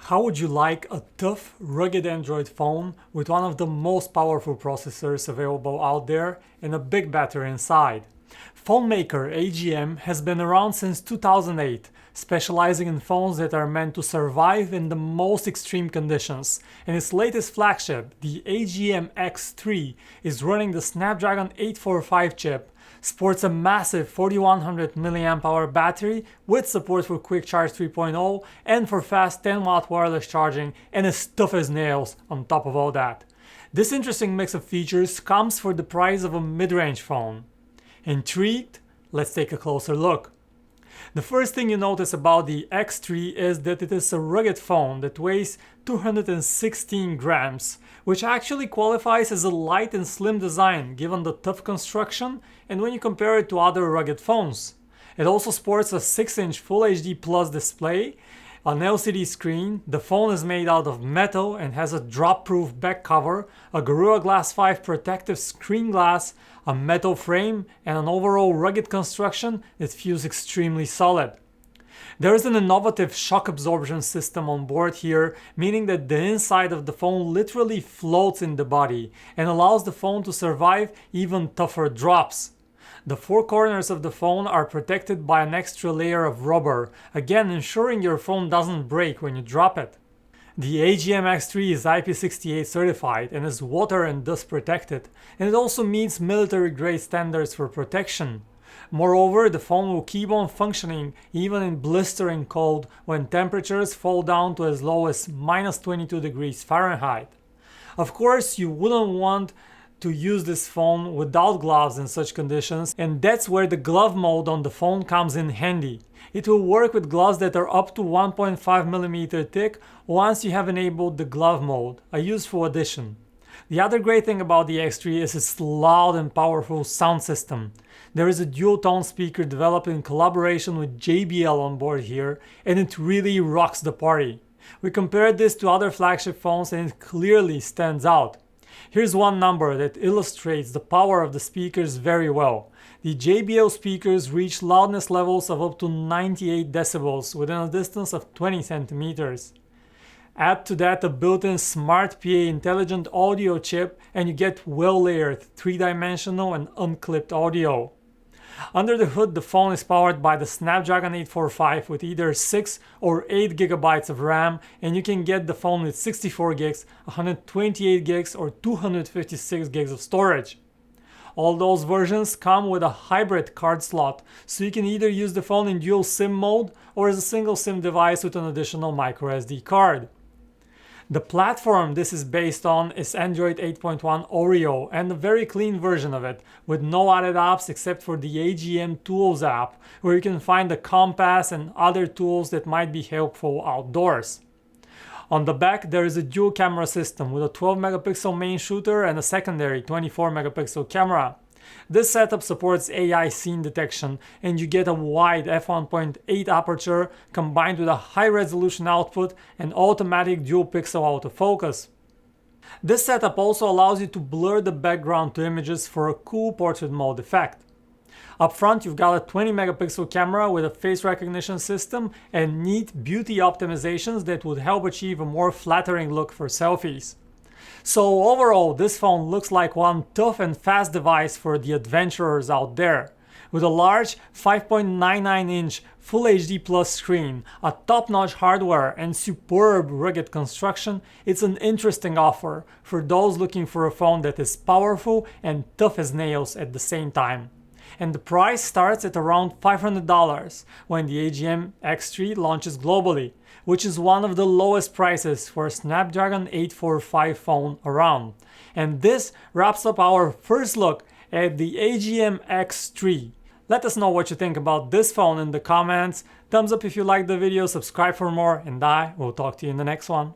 How would you like a tough, rugged Android phone with one of the most powerful processors available out there and a big battery inside? Phone maker AGM has been around since 2008, specializing in phones that are meant to survive in the most extreme conditions, and its latest flagship, the AGM X3, is running the Snapdragon 845 chip, sports a massive 4100 mAh battery with support for Quick Charge 3.0 and for fast 10-watt wireless charging, and is tough as nails on top of all that. This interesting mix of features comes for the price of a mid-range phone. Intrigued? Let's take a closer look. The first thing you notice about the X3 is that it is a rugged phone that weighs 216 grams, which actually qualifies as a light and slim design given the tough construction and when you compare it to other rugged phones. It also sports a 6-inch Full HD Plus display, an LCD screen. The phone is made out of metal and has a drop-proof back cover, a Gorilla Glass 5 protective screen glass, a metal frame, and an overall rugged construction that feels extremely solid. There is an innovative shock absorption system on board here, meaning that the inside of the phone literally floats in the body and allows the phone to survive even tougher drops. The four corners of the phone are protected by an extra layer of rubber, again ensuring your phone doesn't break when you drop it. The AGM X3 is IP68 certified and is water and dust protected, and it also meets military-grade standards for protection. Moreover, the phone will keep on functioning even in blistering cold when temperatures fall down to as low as -22 degrees Fahrenheit. Of course, you wouldn't want to use this phone without gloves in such conditions, and that's where the glove mode on the phone comes in handy. It will work with gloves that are up to 1.5 mm thick once you have enabled the glove mode, a useful addition. The other great thing about the X3 is its loud and powerful sound system. There is a dual-tone speaker developed in collaboration with JBL on board here, and it really rocks the party. We compared this to other flagship phones and it clearly stands out. Here's one number that illustrates the power of the speakers very well. The JBL speakers reach loudness levels of up to 98 decibels within a distance of 20 centimeters. Add to that a built-in Smart PA intelligent audio chip and you get well-layered 3-dimensional and unclipped audio. Under the hood, the phone is powered by the Snapdragon 845 with either 6 or 8 GB of RAM, and you can get the phone with 64 gigs, 128 gigs or 256 gigs of storage. All those versions come with a hybrid card slot, so you can either use the phone in dual SIM mode or as a single SIM device with an additional microSD card. The platform this is based on is Android 8.1 Oreo, and a very clean version of it, with no added apps except for the AGM Tools app, where you can find the compass and other tools that might be helpful outdoors. On the back, there is a dual camera system with a 12 megapixel main shooter and a secondary 24 megapixel camera. This setup supports AI scene detection, and you get a wide f1.8 aperture combined with a high resolution output and automatic dual pixel autofocus. This setup also allows you to blur the background to images for a cool portrait mode effect. Up front, you've got a 20 megapixel camera with a face recognition system and neat beauty optimizations that would help achieve a more flattering look for selfies. So overall, this phone looks like one tough and fast device for the adventurers out there. With a large 5.99-inch Full HD Plus screen, a top-notch hardware, and superb rugged construction, it's an interesting offer for those looking for a phone that is powerful and tough as nails at the same time. And the price starts at around $500 when the AGM X3 launches globally, which is one of the lowest prices for a Snapdragon 845 phone around. And this wraps up our first look at the AGM X3. Let us know what you think about this phone in the comments. Thumbs up if you liked the video, subscribe for more, and I will talk to you in the next one.